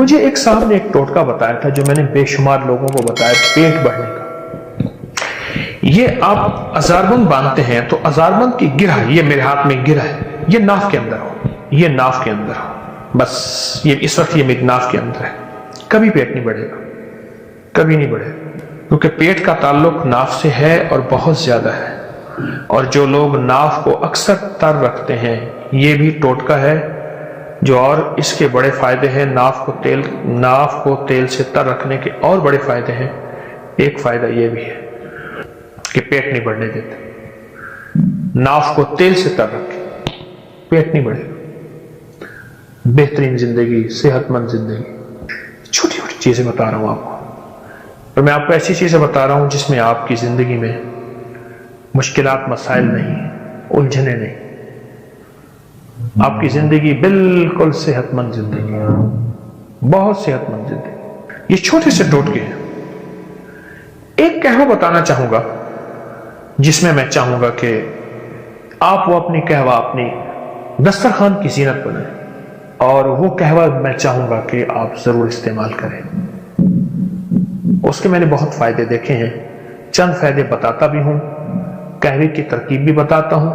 مجھے ایک صاحب نے ایک ٹوٹکا بتایا تھا جو میں نے بے شمار لوگوں کو بتایا، پیٹ بڑھنے کا۔ یہ آپ ازاربند باندھتے ہیں تو ازاربند کی گرہ، یہ میرے ہاتھ میں گرہ ہے، یہ ناف کے اندر ہو، یہ ناف کے اندر ہو، بس یہ اس وقت یہ میری ناف کے اندر ہے، کبھی پیٹ نہیں بڑھے گا، کبھی نہیں بڑھے گا، کیونکہ پیٹ کا تعلق ناف سے ہے اور بہت زیادہ ہے۔ اور جو لوگ ناف کو اکثر تر رکھتے ہیں، یہ بھی ٹوٹکا ہے جو، اور اس کے بڑے فائدے ہیں۔ ناف کو تیل سے تر رکھنے کے اور بڑے فائدے ہیں۔ ایک فائدہ یہ بھی ہے کہ پیٹ نہیں بڑھنے دیتے۔ ناف کو تیل سے تر رکھے، پیٹ نہیں بڑھے گا۔ بہترین زندگی، صحت مند زندگی۔ چھوٹی چھوٹی چیزیں بتا رہا ہوں آپ کو، اور میں آپ کو ایسی چیزیں بتا رہا ہوں جس میں آپ کی زندگی میں مشکلات، مسائل نہیں، الجھنیں نہیں، آپ کی زندگی بالکل صحت مند زندگی ہے، بہت صحت مند زندگی۔ یہ چھوٹے سے ٹوٹکے ہیں۔ ایک قہوہ بتانا چاہوں گا جس میں میں چاہوں گا کہ آپ وہ اپنی قہوہ اپنی دسترخوان کی زینت بنائیں، اور وہ قہوہ میں چاہوں گا کہ آپ ضرور استعمال کریں۔ اس کے میں نے بہت فائدے دیکھے ہیں، چند فائدے بتاتا بھی ہوں، قہوے کی ترکیب بھی بتاتا ہوں،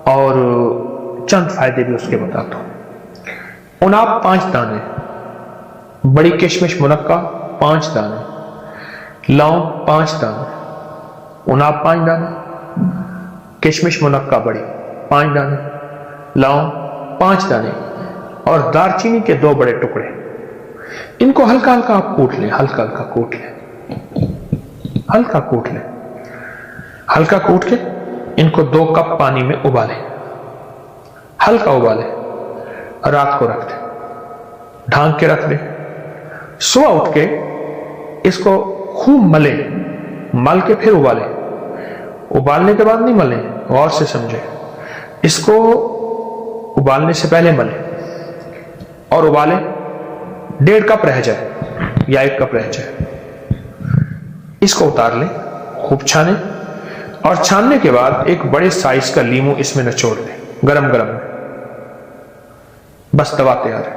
اور چند فائدے بھی اس کے بتاتا ہوں۔ اناب 5 دانے، بڑی کشمش منقع 5 دانے، لونگ 5 دانے، اناب 5 دانے، کشمش منقع بڑی 5 دانے، لونگ 5 دانے، اور دارچینی کے 2 بڑے ٹکڑے۔ ان کو ہلکا ہلکا آپ کوٹ لیں، ہلکا ہلکا کوٹ لیں، ہلکا کوٹ لیں، ہلکا کوٹ کے ان کو 2 کپ پانی میں ابالیں، ہلکا ابالیں، رات کو رکھ دیں، ڈھانک کے رکھ دیں۔ صبح اٹھ کے اس کو خوب ملیں، مل کے پھر ابالیں۔ ابالنے کے بعد نہیں ملیں، غور سے سمجھیں، اس کو ابالنے سے پہلے ملیں اور ابالیں، 1.5 کپ رہ جائے یا 1 کپ رہ جائے، اس کو اتار لیں، خوب چھانیں، اور چھاننے کے بعد ایک بڑے سائز کا لیمو اس میں نچوڑ دیں، گرم گرم میں، بس دوا تیار ہے۔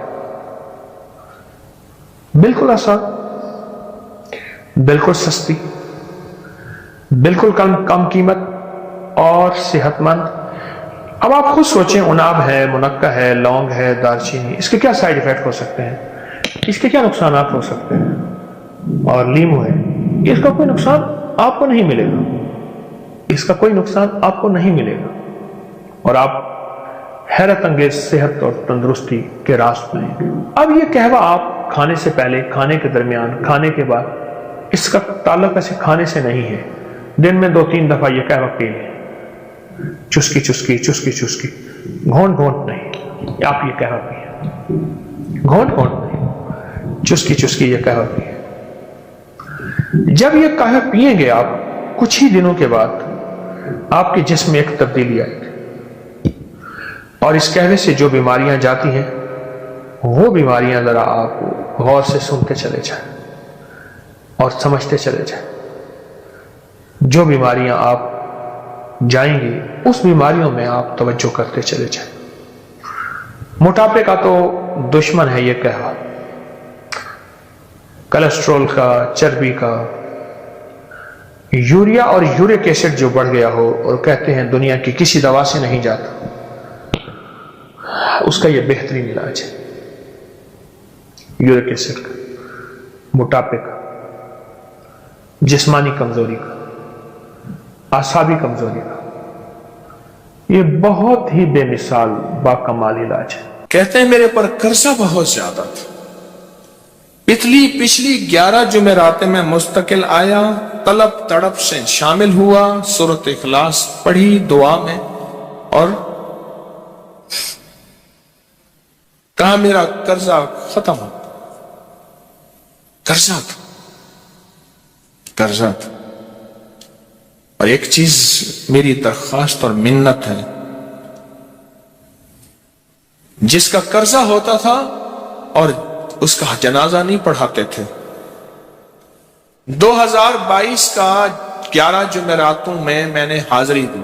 بالکل آسان، بالکل سستی، بالکل کم قیمت اور صحت مند۔ اب آپ خود سوچیں، اناب ہے، منقع ہے، لونگ ہے، دارچینی، اس کے کیا سائیڈ ایفیکٹ ہو سکتے ہیں، اس کے کیا نقصانات ہو سکتے ہیں، اور لیمو ہے، اس کا کوئی نقصان آپ کو نہیں ملے گا، اس کا کوئی نقصان آپ کو نہیں ملے گا، اور آپ حیرت انگیز صحت اور تندرستی کے راز پائیں گے۔ اب یہ قہوہ آپ کھانے سے پہلے، کھانے کے درمیان، کھانے کے بعد، اس کا تعلق ایسے کھانے سے نہیں ہے، دن میں 2-3 دفعہ یہ قہوہ پی لیں، چسکی چسکی چسکی چسکی، گھونٹ گھونٹ نہیں، آپ یہ قہوہ پئیں، گھونٹ گھونٹ نہیں، چسکی چسکی یہ قہوہ پئیں۔ جب یہ قہوہ پیئیں گے آپ، کچھ ہی دنوں کے بعد آپ کے جسم میں ایک تبدیلی آئے گی، اور اس قہوے سے جو بیماریاں جاتی ہیں، وہ بیماریاں ذرا آپ غور سے سنتے چلے جائیں اور سمجھتے چلے جائیں۔ جو بیماریاں آپ جائیں گی، اس بیماریوں میں آپ توجہ کرتے چلے جائیں۔ موٹاپے کا تو دشمن ہے یہ قہوہ، کولیسٹرول کا، چربی کا، یوریا اور یورک ایسڈ جو بڑھ گیا ہو اور کہتے ہیں دنیا کی کسی دوا سے نہیں جاتا، اس کا یہ بہترین علاج ہے، یورک ایسڈ کا، موٹاپے کا، جسمانی کمزوری کا، اعصابی کمزوری کا، یہ بہت ہی بے مثال باکمال علاج ہے۔ کہتے ہیں میرے پر قرضہ بہت زیادہ تھا، پچھلی 11 جمعراتیں میں مستقل آیا، طلب تڑپ سے شامل ہوا، سورۃ اخلاص پڑھی دعا میں، اور کہا میرا قرضہ ختم ہو۔ قرضہ تھا، اور ایک چیز میری درخواست اور منت ہے، جس کا قرضہ ہوتا تھا اور اس کا جنازہ نہیں پڑھاتے تھے، 2022 کا 11 جمعراتوں میں نے حاضری دی،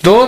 2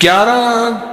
11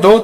2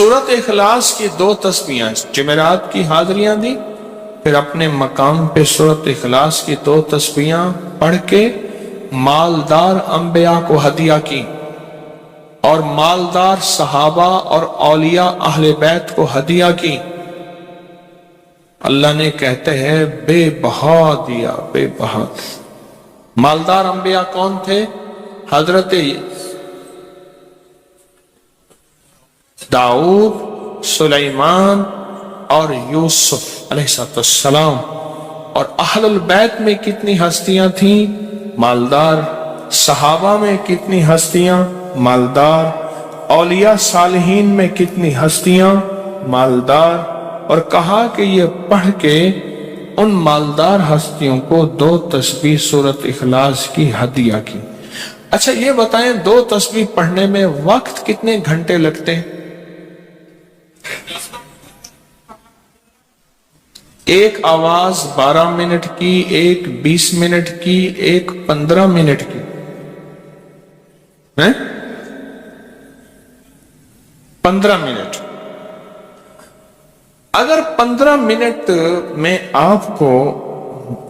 سورت اخلاص کی 2 تسبیحاں، جمعرات کی حاضریاں دی، پھر اپنے مقام پہ سورت اخلاص کی 2 تسبیحاں پڑھ کے مالدار انبیاء کو ہدیہ کی، اور مالدار صحابہ اور اولیاء اہل بیت کو ہدیہ کی۔ اللہ نے کہتے ہیں بے بہا دیا، بے بہا۔ مالدار انبیاء کون تھے؟ حضرت داؤد، سلیمان اور یوسف علیہ السلام۔ اور اہل البیت میں کتنی ہستیاں تھیں؟ مالدار۔ صحابہ میں کتنی ہستیاں؟ مالدار۔ اولیاء صالحین میں کتنی ہستیاں؟ مالدار۔ اور کہا کہ یہ پڑھ کے ان مالدار ہستیوں کو 2 تسبیح سورت اخلاص کی ہدیہ کی۔ اچھا یہ بتائیں 2 تسبیح پڑھنے میں وقت کتنے گھنٹے لگتے ہیں؟ ایک آواز 12 منٹ کی، ایک 20 منٹ کی، ایک 15 منٹ کی، 15 منٹ۔ اگر 15 منٹ میں آپ کو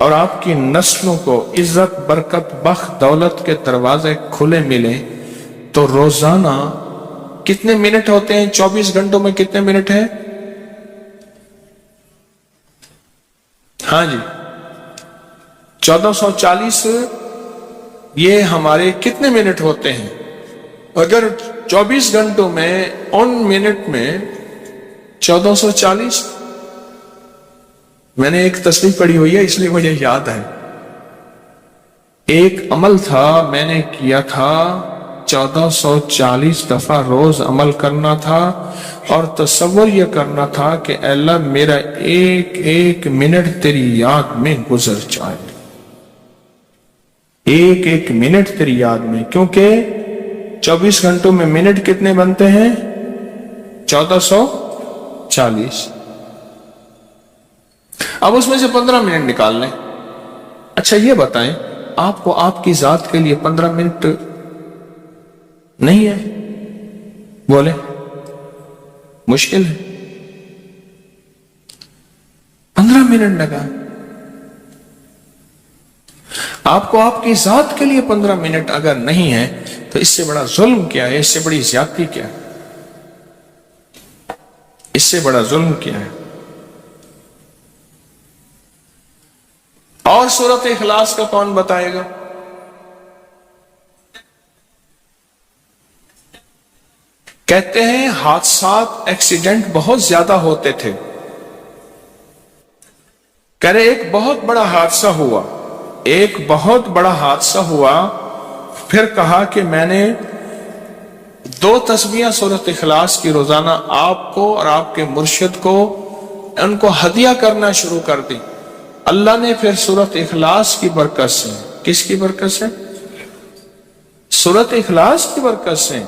اور آپ کی نسلوں کو عزت، برکت، بخت، دولت کے دروازے کھلے ملیں تو روزانہ کتنے منٹ ہوتے ہیں؟ 24 گھنٹوں میں کتنے منٹ ہیں؟ ہاں جی 1440۔ یہ ہمارے کتنے منٹ ہوتے ہیں؟ اگر 24 گھنٹوں میں ان منٹ میں 1440۔ میں نے ایک تصریح پڑھی ہوئی ہے اس لیے مجھے یاد ہے۔ ایک عمل تھا میں نے کیا تھا 1440 دفعہ روز عمل کرنا تھا، اور تصور یہ کرنا تھا کہ اے اللہ میرا ایک ایک منٹ تیری یاد میں گزر جائے، ایک ایک منٹ تیری یاد میں، کیونکہ 24 گھنٹوں میں منٹ کتنے بنتے ہیں؟ 1440۔ اب اس میں سے 15 منٹ نکال لیں۔ اچھا یہ بتائیں آپ کو آپ کی ذات کے لیے 15 منٹ نہیں ہے؟ بولے مشکل ہے؟ 15 منٹ لگا۔ آپ کو آپ کی ذات کے لیے 15 منٹ اگر نہیں ہے تو اس سے بڑا ظلم کیا ہے؟ اس سے بڑی زیادتی کیا ہے؟ اس سے بڑا ظلم کیا ہے؟ اور سورت اخلاص کا کون بتائے گا؟ کہتے ہیں حادثات، ایکسیڈنٹ بہت زیادہ ہوتے تھے۔ کہہ رہے ایک بہت بڑا حادثہ ہوا، ایک بہت بڑا حادثہ ہوا، پھر کہا کہ میں نے 2 تسبیحاں سورت اخلاص کی روزانہ آپ کو اور آپ کے مرشد کو ان کو ہدیہ کرنا شروع کر دی۔ اللہ نے پھر سورت اخلاص کی برکت سے، کس کی برکت سے؟ سورت اخلاص کی برکت سے،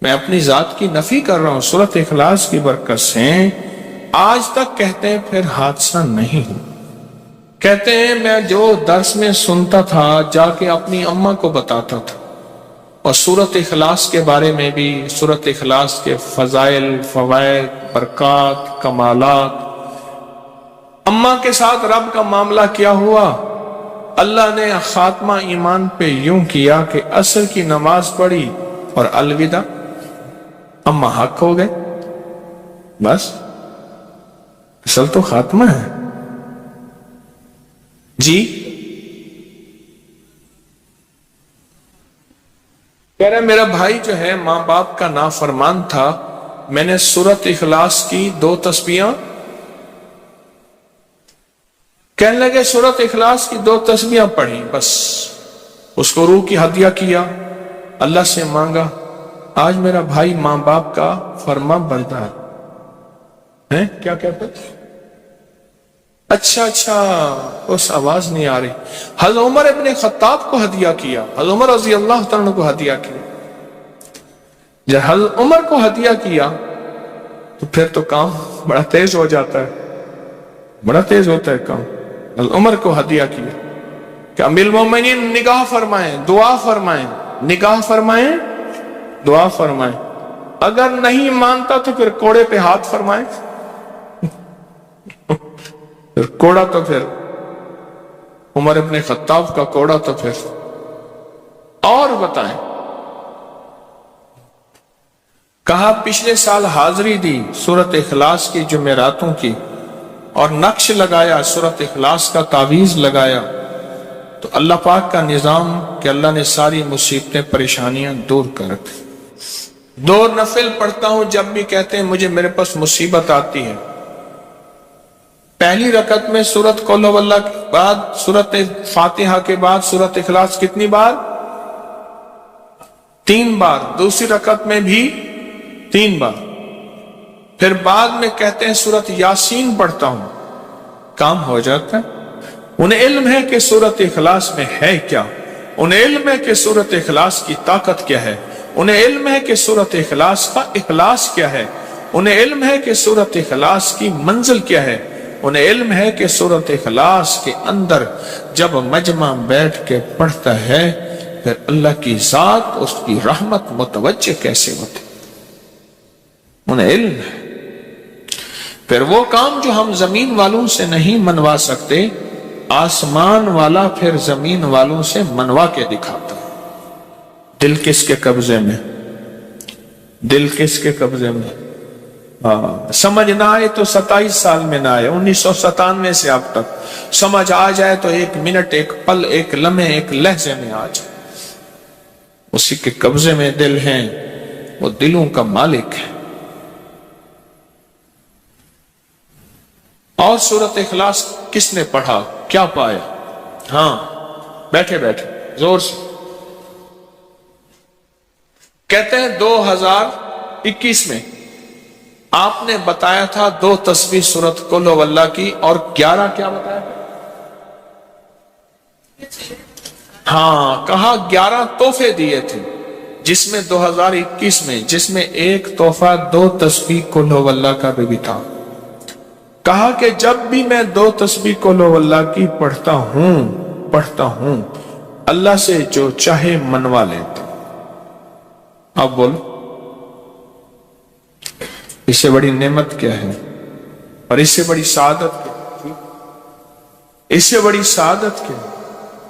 میں اپنی ذات کی نفی کر رہا ہوں، سورت اخلاص کی برکت سے آج تک کہتے ہیں پھر حادثہ نہیں ہوا۔ کہتے ہیں میں جو درس میں سنتا تھا جا کے اپنی اماں کو بتاتا تھا، اور سورت اخلاص کے بارے میں بھی، سورت اخلاص کے فضائل، فوائد، برکات، کمالات۔ اماں کے ساتھ رب کا معاملہ کیا ہوا؟ اللہ نے خاتمہ ایمان پہ یوں کیا کہ عصر کی نماز پڑھی اور الوداع، اماں حق ہو گئے، بس اصل تو خاتمہ ہے جی۔ کہہ رہے میرا بھائی جو ہے ماں باپ کا نافرمان تھا، میں نے سورت اخلاص کی 2 تسبیحاں، کہنے لگے سورت اخلاص کی 2 تسبیحاں پڑھی، بس اس کو روح کی ہدیہ کیا، اللہ سے مانگا۔ آج میرا بھائی ماں باپ کا فرما بردار ہے۔ کیا کہتے؟ اچھا اس آواز نہیں آ رہی۔ حضرت عمر ابن خطاب کو ہدیہ کیا، حضرت عمر رضی اللہ تعالیٰ کو ہدیہ کیا۔ جب حضرت عمر کو ہدیہ کیا تو پھر تو کام بڑا تیز ہو جاتا ہے، بڑا تیز ہوتا ہے کام۔ حضرت عمر کو ہدیہ کیا کہ امیر المومنین نگاہ فرمائیں، دعا فرمائیں، نگاہ فرمائیں، دعا فرمائیں۔ اگر نہیں مانتا تو پھر کوڑے پہ ہاتھ فرمائے. پھر کوڑا تو پھر عمر ابن خطاب کا کوڑا تو پھر اور بتائیں. کہا پچھلے سال حاضری دی سورت اخلاص کی جمعراتوں کی اور نقش لگایا سورت اخلاص کا تعویذ لگایا تو اللہ پاک کا نظام کہ اللہ نے ساری مصیبتیں پریشانیاں دور کر رکھی. 2 نفل پڑھتا ہوں جب بھی کہتے ہیں مجھے میرے پاس مصیبت آتی ہے. پہلی رکعت میں سورت قل ہو اللہ کے بعد سورت فاتحہ کے بعد سورت اخلاص کتنی بار؟ 3 بار. دوسری رکعت میں بھی 3 بار. پھر بعد میں کہتے ہیں سورت یاسین پڑھتا ہوں. کام ہو جاتا ہے. انہیں علم ہے کہ سورت اخلاص میں ہے کیا, انہیں علم ہے کہ سورت اخلاص کی طاقت کیا ہے, انہیں علم ہے کہ سورت اخلاص کا اخلاص کیا ہے, انہیں علم ہے کہ سورت اخلاص کی منزل کیا ہے, انہیں علم ہے کہ سورت اخلاص کے اندر جب مجمع بیٹھ کے پڑھتا ہے پھر اللہ کی ذات اس کی رحمت متوجہ کیسے ہوتی. انہیں علم ہے. پھر وہ کام جو ہم زمین والوں سے نہیں منوا سکتے آسمان والا پھر زمین والوں سے منوا کے دکھاتا. دل کس کے قبضے میں؟ دل کس کے قبضے میں؟ سمجھ نہ آئے تو 27 سال میں نہ آئے, 1997 سے اب تک. سمجھ آ جائے تو 1 منٹ, 1 پل, 1 لمحے, 1 لہجے میں آ جائے. اسی کے قبضے میں دل ہیں, وہ دلوں کا مالک ہے. اور سورت اخلاص کس نے پڑھا کیا پایا؟ ہاں بیٹھے بیٹھے زور سے کہتے ہیں 2021 میں آپ نے بتایا تھا 2 تسبیح سورت قل ہو اللہ کی اور 11 کیا بتایا تھا؟ ہاں کہا 11 تحفے دیے تھے جس میں 2021 میں جس میں ایک تحفہ 2 تسبیح قل ہو اللہ کا بھی تھا. کہا کہ جب بھی میں 2 تسبیح قل ہو اللہ کی پڑھتا ہوں اللہ سے جو چاہے منوا لیتا. اب بولو اس سے بڑی نعمت کیا ہے اور اس سے بڑی سعادت کیا؟ اس سے بڑی سعادت کیا؟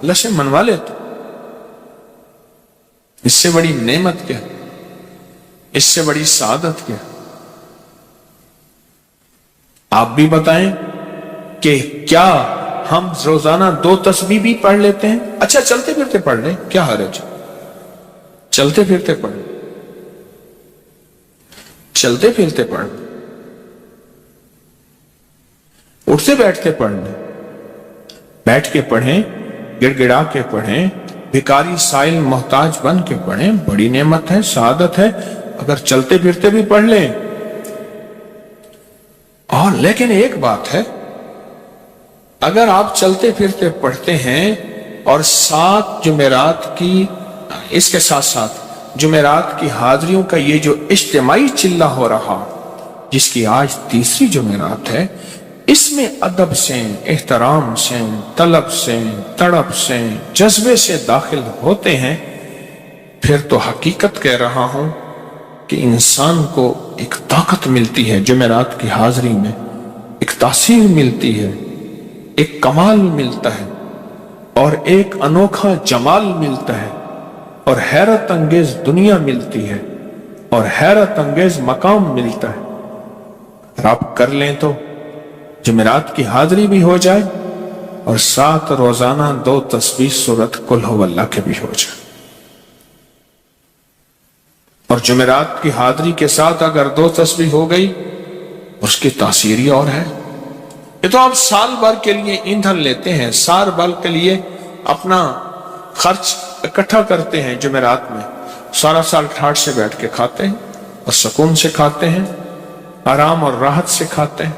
اللہ سے منوا لیتا. اس سے بڑی نعمت کیا؟ اس سے بڑی سعادت کیا؟ آپ بھی بتائیں کہ کیا ہم روزانہ 2 تسبیح بھی پڑھ لیتے ہیں؟ اچھا چلتے پھرتے پڑھ لیں, کیا حرج؟ چلتے پھرتے پڑھ لیں, چلتے پھرتے پڑھ لیں, اٹھتے بیٹھتے پڑھ لیں, بیٹھ کے پڑھیں, گڑ گڑا کے پڑھیں, بھکاری سائل محتاج بن کے پڑھیں. بڑی نعمت ہے, سعادت ہے اگر چلتے پھرتے بھی پڑھ لیں. اور لیکن ایک بات ہے, اگر آپ چلتے پھرتے پڑھتے ہیں اور 7 جمعرات کی اس کے ساتھ ساتھ جمعرات کی حاضریوں کا یہ جو اجتماعی چلہ ہو رہا جس کی آج 3ری جمعرات ہے, اس میں ادب سے, احترام سے, طلب سے, تڑپ سے, جذبے سے داخل ہوتے ہیں, پھر تو حقیقت کہہ رہا ہوں کہ انسان کو ایک طاقت ملتی ہے جمعرات کی حاضری میں, ایک تاثیر ملتی ہے, ایک کمال ملتا ہے اور ایک انوکھا جمال ملتا ہے اور حیرت انگیز دنیا ملتی ہے اور حیرت انگیز مقام ملتا ہے. اگر آپ کر لیں تو جمعرات کی حاضری بھی ہو جائے اور ساتھ روزانہ 2 تسبیح سورت قل ہو اللہ کے بھی ہو جائے. اور جمعرات کی حاضری کے ساتھ اگر 2 تسبیح ہو گئی اس کی تاثیر ہی اور ہے. یہ تو آپ سال بھر کے لیے ایندھن لیتے ہیں, سال بھر کے لیے اپنا خرچ اکٹھا کرتے ہیں جمعرات میں, سارا سال ٹھاٹ سے بیٹھ کے کھاتے ہیں اور سکون سے کھاتے ہیں, آرام اور راحت سے کھاتے ہیں.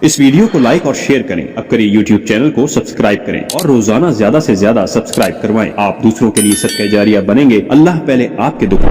اس ویڈیو کو لائک اور شیئر کریں. اب کریں یوٹیوب چینل کو سبسکرائب کریں اور روزانہ زیادہ سے زیادہ سبسکرائب کروائیں. آپ دوسروں کے لیے صدقہ جاریہ بنیں گے. اللہ پہلے آپ کے دکان